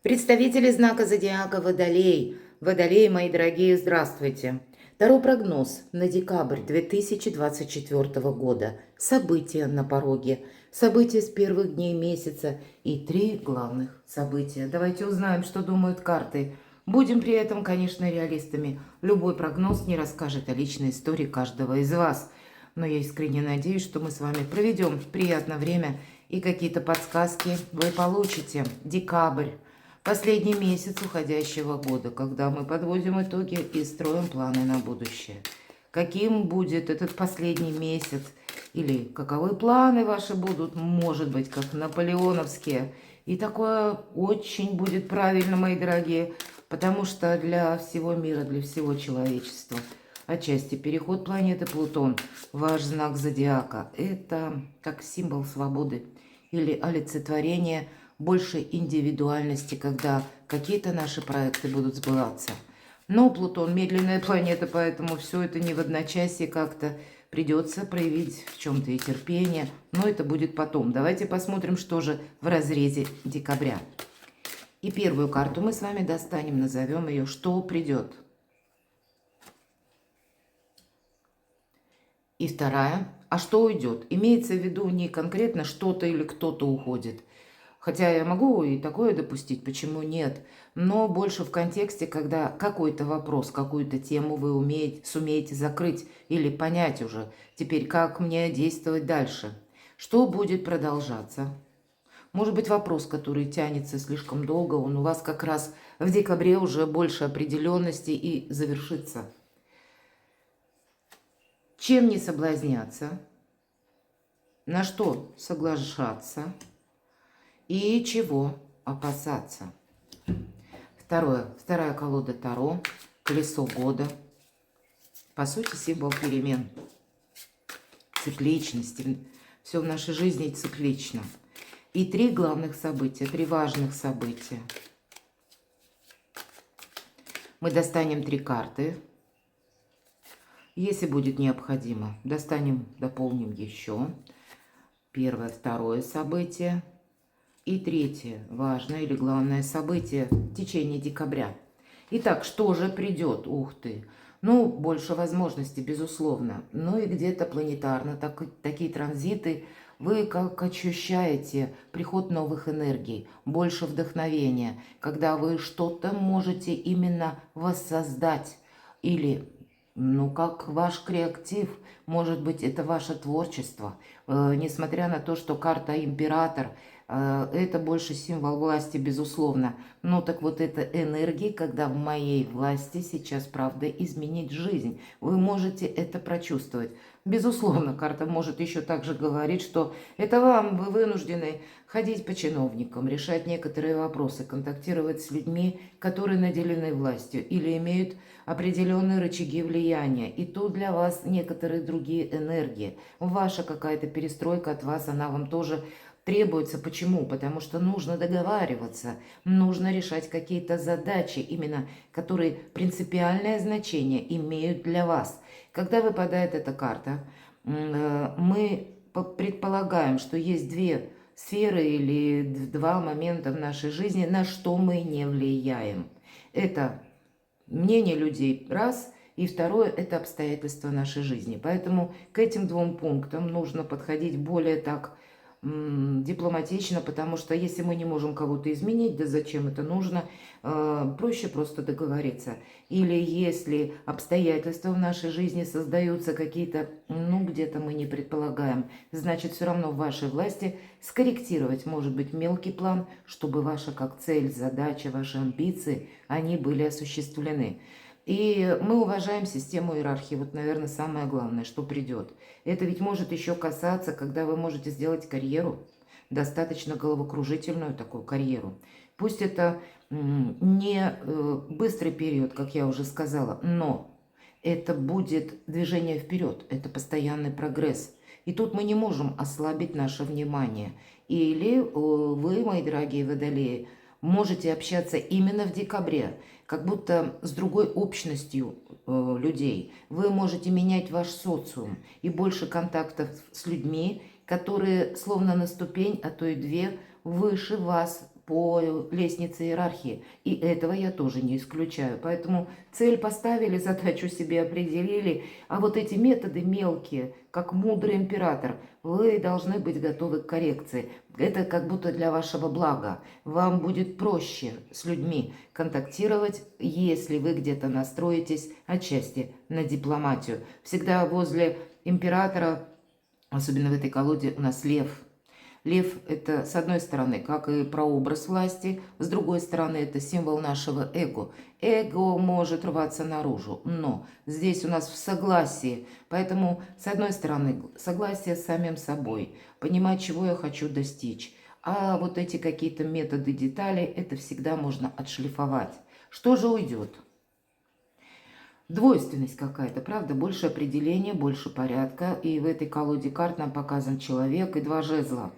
Представители знака зодиака Водолей. Водолеи, мои дорогие, здравствуйте. Таро прогноз на декабрь 2024 года. События на пороге. События с первых дней месяца и 3 главных события. Давайте узнаем, что думают карты. Будем при этом, конечно, реалистами. Любой прогноз не расскажет о личной истории каждого из вас. Но я искренне надеюсь, что мы с вами проведем приятное время и какие-то подсказки вы получите. Декабрь. Последний месяц уходящего года, когда мы подводим итоги и строим планы на будущее. Каким будет этот последний месяц? Или каковы планы ваши будут? Может быть, как наполеоновские. И такое очень будет правильно, мои дорогие, потому что для всего мира, для всего человечества, отчасти переход планеты Плутон, ваш знак зодиака, это как символ свободы или олицетворение большей индивидуальности, когда какие-то наши проекты будут сбываться. Но Плутон медленная планета, поэтому все это не в одночасье, как-то придется проявить в чем-то и терпение, но это будет потом. Давайте посмотрим, что же в разрезе декабря. И первую карту мы с вами достанем, назовем ее «Что придет?». И вторая «А что уйдет?». Имеется в виду не конкретно что-то или кто-то уходит. Хотя я могу и такое допустить, почему нет, но больше в контексте, когда какой-то вопрос, какую-то тему вы сумеете закрыть или понять уже, теперь как мне действовать дальше, что будет продолжаться. Может быть, вопрос, который тянется слишком долго, он у вас как раз в декабре уже больше определенности и завершится. Чем не соблазняться, на что соглашаться и чего опасаться. Вторая колода Таро, колесо года. По сути, символ перемен, цикличности. Все в нашей жизни циклично. И 3 главных события, 3 важных события. Мы достанем 3 карты. Если будет необходимо, дополним еще. Первое, второе событие. И третье важное или главное событие в течение декабря. Итак, что же придет? Ух ты! Ну, больше возможностей, безусловно. Ну и где-то планетарно такие транзиты. Вы как ощущаете приход новых энергий, больше вдохновения, когда вы что-то можете именно воссоздать или... Ну, как ваш креатив, может быть, это ваше творчество. Несмотря на то, что карта император, это больше символ власти, безусловно. Но так вот эта энергия, когда в моей власти сейчас, правда, изменить жизнь. Вы можете это прочувствовать. Безусловно, карта может еще также говорить, что это вам, вы вынуждены ходить по чиновникам, решать некоторые вопросы, контактировать с людьми, которые наделены властью или имеют определенные рычаги влияния. И тут для вас некоторые другие энергии. Ваша какая-то перестройка от вас, она вам тоже требуется. Почему? Потому что нужно договариваться, нужно решать какие-то задачи, именно которые принципиальное значение имеют для вас. Когда выпадает эта карта, мы предполагаем, что есть 2 сферы или 2 момента в нашей жизни, на что мы не влияем. Это мнение людей, раз, и второе, это обстоятельства нашей жизни. Поэтому к этим 2 пунктам нужно подходить более так дипломатично, потому что если мы не можем кого-то изменить, да зачем это нужно, проще просто договориться. Или если обстоятельства в нашей жизни создаются какие-то, ну где-то мы не предполагаем, значит все равно в вашей власти скорректировать, может быть, мелкий план, чтобы ваша как цель, задача, ваши амбиции, они были осуществлены. И мы уважаем систему иерархии. Вот, наверное, самое главное, что придет. Это ведь может еще касаться, когда вы можете сделать карьеру, достаточно головокружительную такую карьеру. Пусть это не быстрый период, как я уже сказала, но это будет движение вперед, это постоянный прогресс. И тут мы не можем ослабить наше внимание. Или вы, мои дорогие водолеи, можете общаться именно в декабре, как будто с другой общностью людей. Вы можете менять ваш социум и больше контактов с людьми, которые словно на ступень, а то и 2, выше вас по лестнице иерархии. И этого я тоже не исключаю. Поэтому цель поставили, задачу себе определили. А вот эти методы мелкие, как мудрый император, вы должны быть готовы к коррекции. Это как будто для вашего блага. Вам будет проще с людьми контактировать, если вы где-то настроитесь отчасти на дипломатию. Всегда возле императора, особенно в этой колоде, у нас лев. Лев – это, с одной стороны, как и прообраз власти, с другой стороны, это символ нашего эго. Эго может рваться наружу, но здесь у нас в согласии. Поэтому, с одной стороны, согласие с самим собой, понимать, чего я хочу достичь. А вот эти какие-то методы, детали, это всегда можно отшлифовать. Что же уйдет? Двойственность какая-то, правда? Больше определения, больше порядка. И в этой колоде карт нам показан человек и два жезла.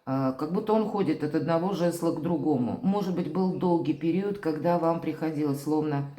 Как будто он ходит от одного жезла к другому. Может быть, был долгий период, когда вам приходилось словно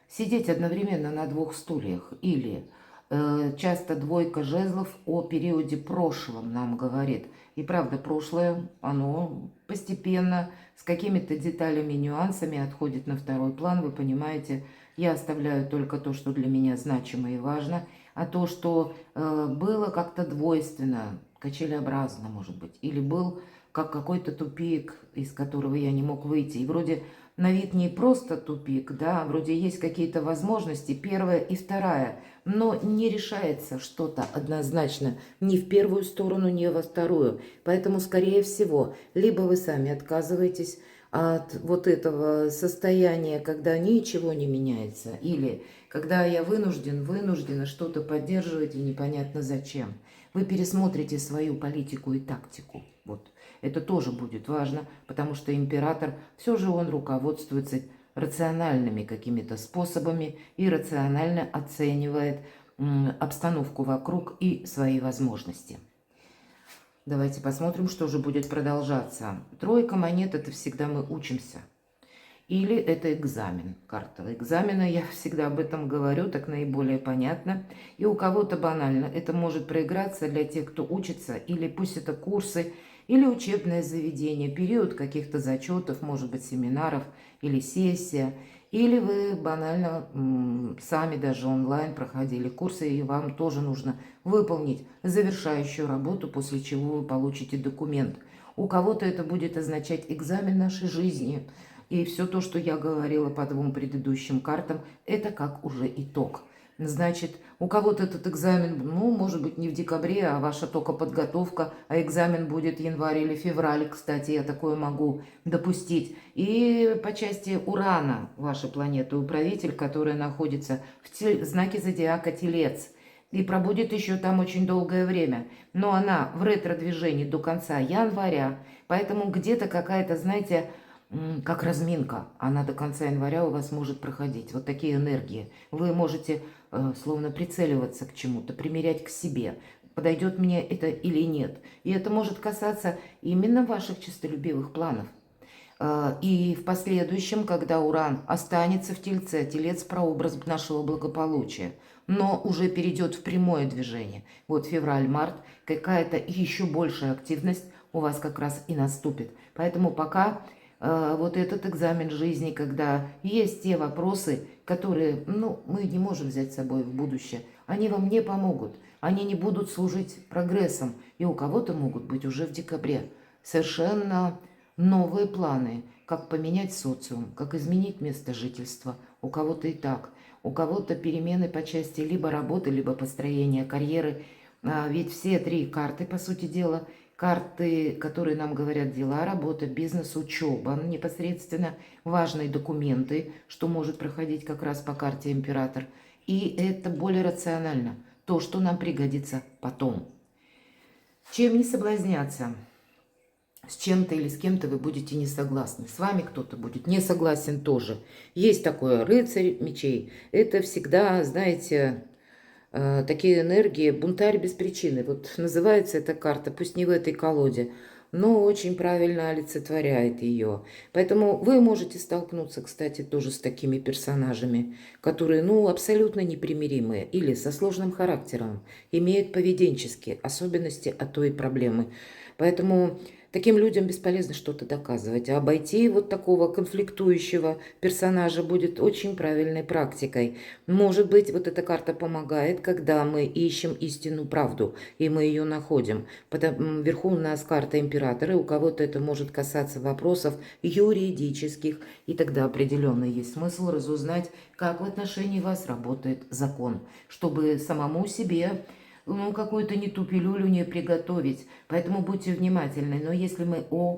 сидеть одновременно на двух стульях. Или часто двойка жезлов о периоде прошлом нам говорит. И правда, прошлое, оно постепенно с какими-то деталями, нюансами отходит на второй план. Вы понимаете, я оставляю только то, что для меня значимо и важно, а то, что было как-то двойственно, качелеобразно, может быть, или был как какой-то тупик, из которого я не мог выйти. И вроде на вид не просто тупик, да, вроде есть какие-то возможности, первая и вторая, но не решается что-то однозначно ни в первую сторону, ни во вторую. Поэтому, скорее всего, либо вы сами отказываетесь от вот этого состояния, когда ничего не меняется, или когда я вынуждена что-то поддерживать и непонятно зачем. Вы пересмотрите свою политику и тактику. Вот. Это тоже будет важно, потому что император, все же он руководствуется рациональными какими-то способами и рационально оценивает обстановку вокруг и свои возможности. Давайте посмотрим, что же будет продолжаться. Тройка монет – это всегда мы учимся. Или это экзамен, карта экзамена, я всегда об этом говорю, так наиболее понятно. И у кого-то банально это может проиграться для тех, кто учится, или пусть это курсы, или учебное заведение, период каких-то зачетов, может быть, семинаров, или сессия. Или вы банально сами даже онлайн проходили курсы, и вам тоже нужно выполнить завершающую работу, после чего вы получите документ. У кого-то это будет означать экзамен нашей жизни. И все то, что я говорила по двум предыдущим картам, это как уже итог. Значит, у кого-то этот экзамен, ну, может быть, не в декабре, а ваша только подготовка, а экзамен будет январь или февраль, кстати, я такое могу допустить. И по части Урана, ваша планета, управитель, которая находится в знаке зодиака Телец, и пробудет еще там очень долгое время. Но она в ретро-движении до конца января, поэтому где-то какая-то, знаете, как разминка, она до конца января у вас может проходить. Вот такие энергии. Вы можете словно прицеливаться к чему-то, примерять к себе. Подойдет мне это или нет. И это может касаться именно ваших честолюбивых планов. И в последующем, когда Уран останется в Тельце, Телец – прообраз нашего благополучия, но уже перейдет в прямое движение. Вот февраль-март, какая-то еще большая активность у вас как раз и наступит. Поэтому пока вот этот экзамен жизни, когда есть те вопросы, которые, мы не можем взять с собой в будущее, они вам не помогут, они не будут служить прогрессом, и у кого-то могут быть уже в декабре совершенно новые планы, как поменять социум, как изменить место жительства, у кого-то и так, у кого-то перемены по части либо работы, либо построения карьеры, ведь все три карты, по сути дела, карты, которые нам говорят дела, работа, бизнес, учеба, непосредственно важные документы, что может проходить как раз по карте император. И это более рационально, то, что нам пригодится потом. Чем не соблазняться? С чем-то или с кем-то вы будете не согласны. С вами кто-то будет не согласен тоже. Есть такое рыцарь мечей. Это всегда, знаете, такие энергии, бунтарь без причины. Вот называется эта карта, пусть не в этой колоде, но очень правильно олицетворяет ее. Поэтому вы можете столкнуться, кстати, тоже с такими персонажами, которые, абсолютно непримиримые или со сложным характером, имеют поведенческие особенности от той проблемы. Поэтому Таким людям бесполезно что-то доказывать. А обойти вот такого конфликтующего персонажа будет очень правильной практикой. Может быть, вот эта карта помогает, когда мы ищем истинную правду, и мы ее находим. Вверху у нас карта императора, и у кого-то это может касаться вопросов юридических, и тогда определенно есть смысл разузнать, как в отношении вас работает закон, чтобы самому себе какую-то не ту пилюлю не приготовить. Поэтому будьте внимательны. Но если мы о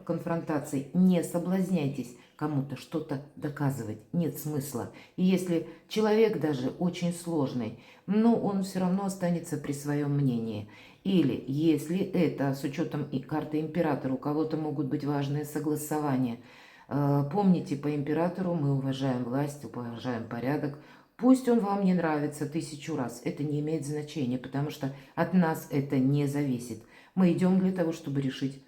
конфронтации, не соблазняйтесь кому-то что-то доказывать. Нет смысла. И если человек даже очень сложный, но он все равно останется при своем мнении. Или если это с учетом и карты императора, у кого-то могут быть важные согласования. Помните, по императору мы уважаем власть, уважаем порядок. Пусть он вам не нравится 1000 раз, это не имеет значения, потому что от нас это не зависит. Мы идем для того, чтобы решить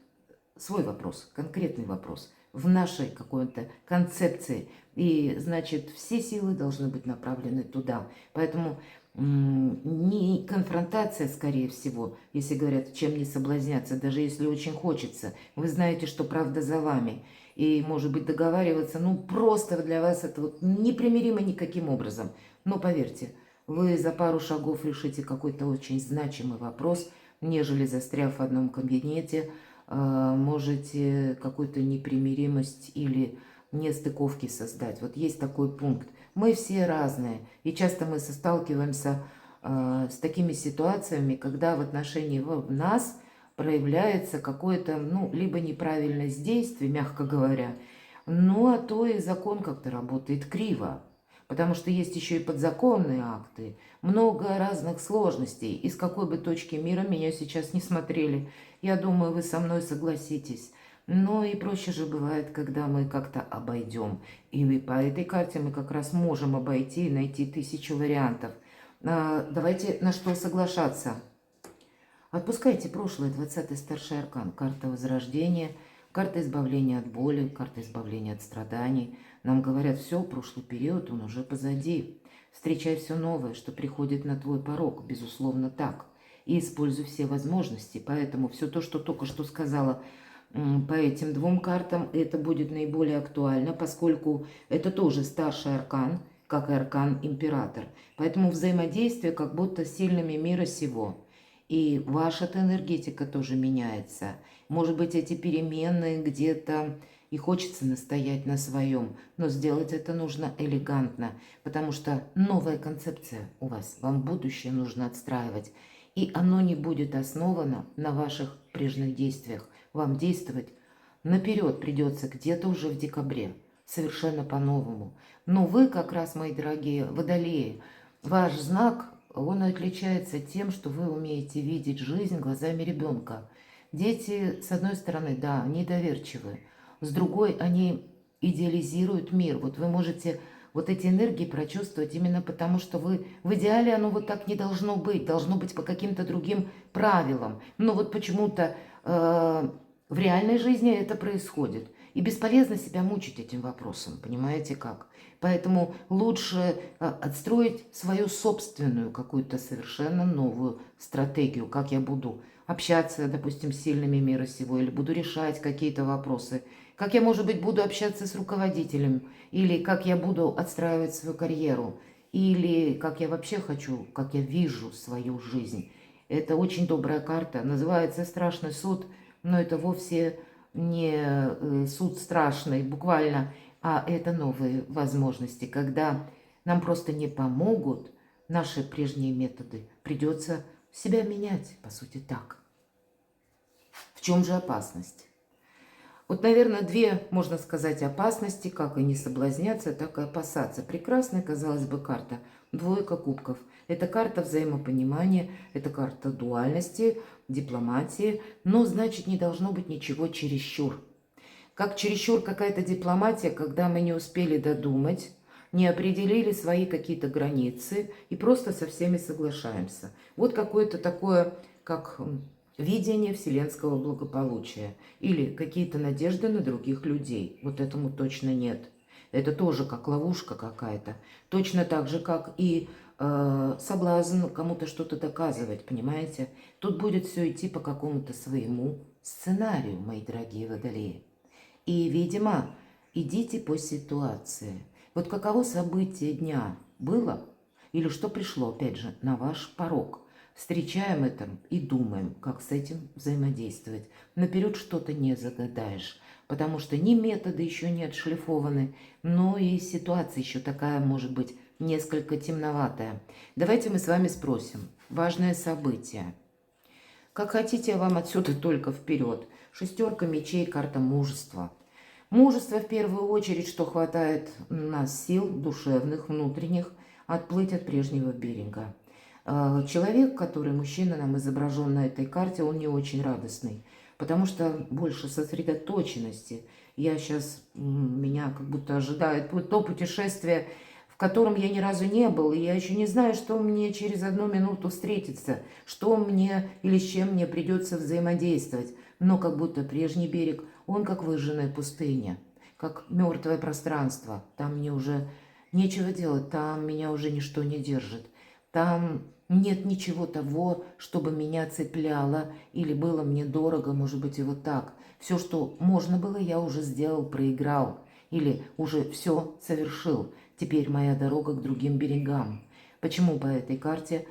свой вопрос, конкретный вопрос в нашей какой-то концепции. И, значит, все силы должны быть направлены туда. Поэтому не конфронтация, скорее всего, если говорят, чем не соблазняться, даже если очень хочется. Вы знаете, что правда за вами. И, может быть, договариваться, просто для вас это вот непримиримо никаким образом. Но поверьте, вы за пару шагов решите какой-то очень значимый вопрос, нежели застряв в одном кабинете, можете какую-то непримиримость или нестыковки создать. Вот есть такой пункт. Мы все разные, и часто мы сталкиваемся с такими ситуациями, когда в отношении нас проявляется какое-то, либо неправильность действий, мягко говоря, а то и закон как-то работает криво. Потому что есть еще и подзаконные акты, много разных сложностей. И с какой бы точки мира меня сейчас не смотрели, я думаю, вы со мной согласитесь. Но и проще же бывает, когда мы как-то обойдем. И по этой карте мы как раз можем обойти и найти 1000 вариантов. Давайте на что соглашаться. Отпускайте прошлое, 20-й старший аркан, карта возрождения, карта избавления от боли, карта избавления от страданий. Нам говорят, все, прошлый период, он уже позади. Встречай все новое, что приходит на твой порог, безусловно так. И используй все возможности. Поэтому все то, что только что сказала по этим двум картам, это будет наиболее актуально, поскольку это тоже старший аркан, как и аркан император. Поэтому взаимодействие как будто с сильными мира сего. И ваша-то энергетика тоже меняется. Может быть, эти перемены где-то и хочется настоять на своем, но сделать это нужно элегантно, потому что новая концепция у вас, вам будущее нужно отстраивать. И оно не будет основано на ваших прежних действиях. Вам действовать наперед придется где-то уже в декабре, совершенно по-новому. Но вы как раз, мои дорогие водолеи, ваш знак, он отличается тем, что вы умеете видеть жизнь глазами ребенка. Дети, с одной стороны, да, они доверчивы, с другой, они идеализируют мир. Вот вы можете вот эти энергии прочувствовать именно потому, что вы в идеале оно вот так не должно быть по каким-то другим правилам. Но вот почему-то в реальной жизни это происходит. И бесполезно себя мучить этим вопросом, понимаете как? Поэтому лучше отстроить свою собственную какую-то совершенно новую стратегию, как я буду общаться, допустим, с сильными мира сего, или буду решать какие-то вопросы, как я, может быть, буду общаться с руководителем, или как я буду отстраивать свою карьеру, или как я вообще хочу, как я вижу свою жизнь. Это очень добрая карта, называется «Страшный суд», но это вовсе не суд страшный, буквально, а это новые возможности, когда нам просто не помогут наши прежние методы. Придется себя менять, по сути, так. В чем же опасность? Вот, наверное, две, можно сказать, опасности, как и не соблазняться, так и опасаться. Прекрасная, казалось бы, карта. Двойка кубков. Это карта взаимопонимания, это карта дуальности, дипломатии, но, значит, не должно быть ничего чересчур. Как чересчур какая-то дипломатия, когда мы не успели додумать, не определили свои какие-то границы и просто со всеми соглашаемся. Вот какое-то такое, как видение вселенского благополучия или какие-то надежды на других людей. Вот этому точно нет. Это тоже как ловушка какая-то. Точно так же, как и соблазн кому-то что-то доказывать, понимаете? Тут будет все идти по какому-то своему сценарию, мои дорогие водолеи. И, видимо, идите по ситуации. Вот каково событие дня было или что пришло, опять же, на ваш порог. Встречаем это и думаем, как с этим взаимодействовать. Наперед что-то не загадаешь, потому что ни методы еще не отшлифованы, но и ситуация еще такая, может быть, несколько темноватая. Давайте мы с вами спросим. Важное событие. Как хотите, я вам отсюда только вперед. Шестерка мечей, карта мужества. Мужество в первую очередь, что хватает у нас сил душевных, внутренних, отплыть от прежнего берега. Человек, который мужчина нам изображен на этой карте, он не очень радостный, потому что больше сосредоточенности. Я сейчас, меня как будто ожидает то путешествие, в котором я ни разу не был, и я еще не знаю, что мне через 1 минуту встретится, что мне или с чем мне придется взаимодействовать. Но как будто прежний берег, он как выжженная пустыня, как мертвое пространство. Там мне уже нечего делать, там меня уже ничто не держит. Там нет ничего того, чтобы меня цепляло или было мне дорого, может быть, и вот так. Все, что можно было, я уже сделал, проиграл. Или уже все совершил. Теперь моя дорога к другим берегам. Почему по этой карте?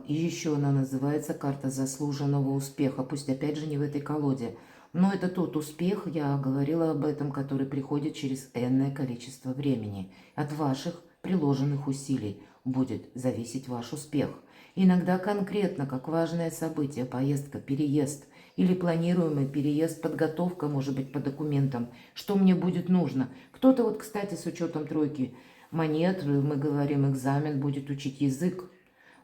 И еще она называется карта заслуженного успеха. Пусть опять же не в этой колоде. Но это тот успех, я говорила об этом, который приходит через энное количество времени. От ваших приложенных усилий будет зависеть ваш успех. Иногда конкретно, как важное событие, поездка, переезд или планируемый переезд, подготовка, может быть, по документам, что мне будет нужно. Кто-то вот, кстати, с учетом тройки монет, мы говорим, экзамен, будет учить язык,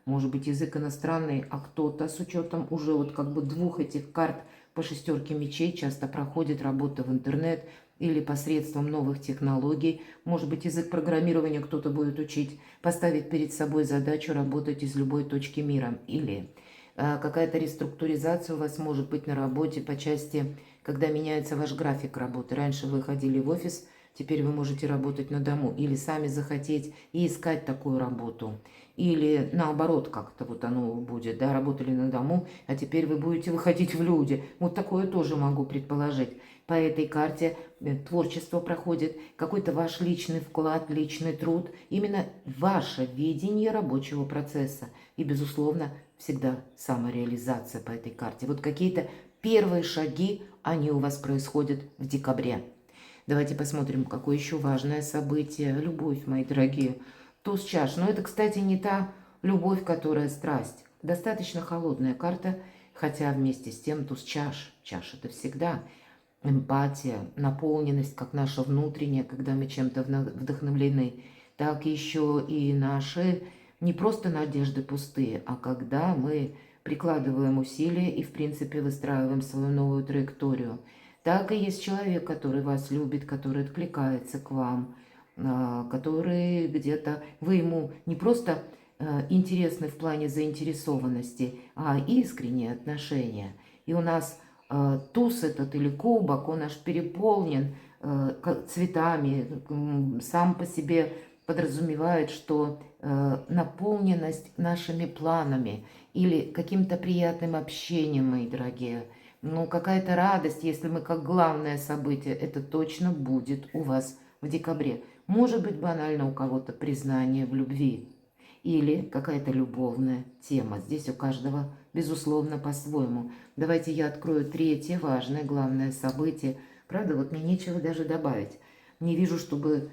может быть, язык иностранный, а кто-то с учетом уже вот как бы двух этих карт по шестерке мечей часто проходит работа в интернет или посредством новых технологий. Может быть, язык программирования кто-то будет учить, поставить перед собой задачу работать из любой точки мира. Или какая-то реструктуризация у вас может быть на работе по части, когда меняется ваш график работы. Раньше вы ходили в офис, теперь вы можете работать на дому. Или сами захотеть и искать такую работу. Или наоборот как-то вот оно будет, да, работали на дому, а теперь вы будете выходить в люди. Вот такое тоже могу предположить. По этой карте творчество проходит, какой-то ваш личный вклад, личный труд, именно ваше видение рабочего процесса. И, безусловно, всегда самореализация по этой карте. Вот какие-то первые шаги, они у вас происходят в декабре. Давайте посмотрим, какое еще важное событие. Любовь, мои дорогие. Туз чаш. Но это, кстати, не та любовь, которая страсть. Достаточно холодная карта, хотя вместе с тем туз чаш. Чаш это всегда эмпатия, наполненность, как наша внутренняя, когда мы чем-то вдохновлены. Так еще и наши не просто надежды пустые, а когда мы прикладываем усилия и, в принципе, выстраиваем свою новую траекторию. Так и есть человек, который вас любит, который откликается к вам, который где-то, вы ему не просто интересны в плане заинтересованности, а искренние отношения. И у нас туз этот или кубок, он аж переполнен цветами, сам по себе подразумевает, что наполненность нашими планами или каким-то приятным общением, мои дорогие, ну какая-то радость, если мы как главное событие, это точно будет у вас в декабре. Может быть, банально у кого-то признание в любви или какая-то любовная тема. Здесь у каждого, безусловно, по-своему. Давайте я открою третье важное, главное событие. Правда, вот мне нечего даже добавить. Не вижу, чтобы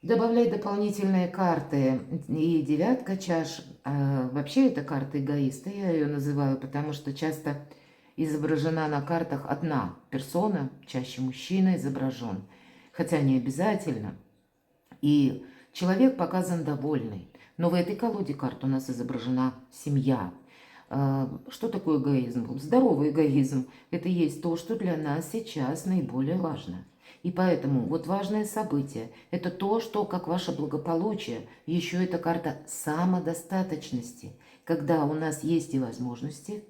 добавлять дополнительные карты. И девятка чаш. Вообще это карта эгоиста, я ее называю, потому что часто изображена на картах одна персона, чаще мужчина изображен. Хотя не обязательно. И человек показан довольный. Но в этой колоде карт у нас изображена семья. Что такое эгоизм? Здоровый эгоизм – это есть то, что для нас сейчас наиболее важно. И поэтому вот важное событие – это то, что, как ваше благополучие, еще это карта самодостаточности, когда у нас есть и возможности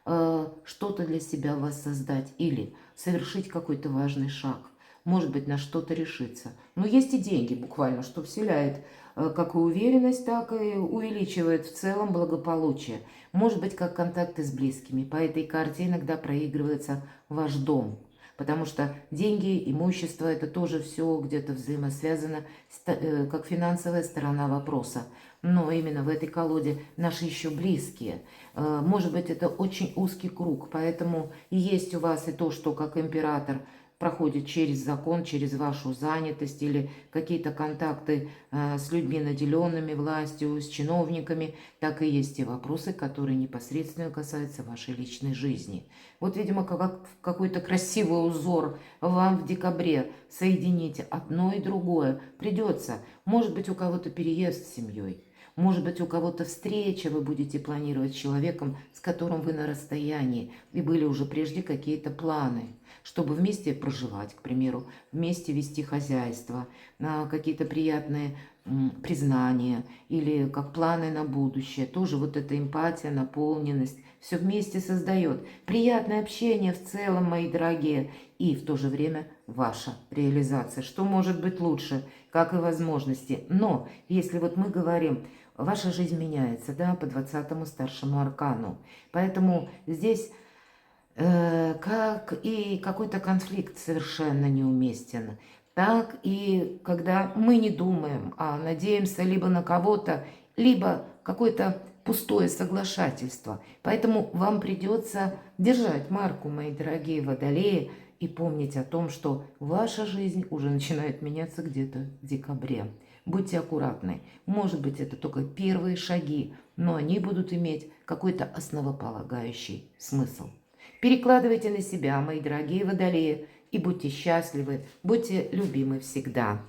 что-то для себя воссоздать или совершить какой-то важный шаг. может быть, на что-то решиться. Но есть и деньги буквально, что вселяет как и уверенность, так и увеличивает в целом благополучие. Может быть, как контакты с близкими. По этой карте иногда проигрывается ваш дом. Потому что деньги, имущество, это тоже все где-то взаимосвязано, как финансовая сторона вопроса. Но именно в этой колоде наши еще близкие. Может быть, это очень узкий круг, поэтому и есть у вас и то, что как император проходит через закон, через вашу занятость или какие-то контакты с людьми, наделенными властью, с чиновниками, так и есть те вопросы, которые непосредственно касаются вашей личной жизни. Вот, видимо, как какой-то красивый узор вам в декабре соединить одно и другое придется. Может быть, у кого-то переезд с семьей. Может быть, у кого-то встреча, вы будете планировать с человеком, с которым вы на расстоянии, и были уже прежде какие-то планы, чтобы вместе проживать, к примеру, вместе вести хозяйство, какие-то приятные признания или как планы на будущее. Тоже вот эта эмпатия, наполненность, все вместе создает приятное общение в целом, мои дорогие, и в то же время ваша реализация. Что может быть лучше, как и возможности. Но если вот мы говорим, ваша жизнь меняется, да, по 20-му старшему аркану. Поэтому здесь как и какой-то конфликт совершенно неуместен, так и когда мы не думаем, а надеемся либо на кого-то, либо какое-то пустое соглашательство. Поэтому вам придется держать марку, мои дорогие водолеи, и помнить о том, что ваша жизнь уже начинает меняться где-то в декабре. Будьте аккуратны. Может быть, это только первые шаги, но они будут иметь какой-то основополагающий смысл. Перекладывайте на себя, мои дорогие водолеи, и будьте счастливы, будьте любимы всегда.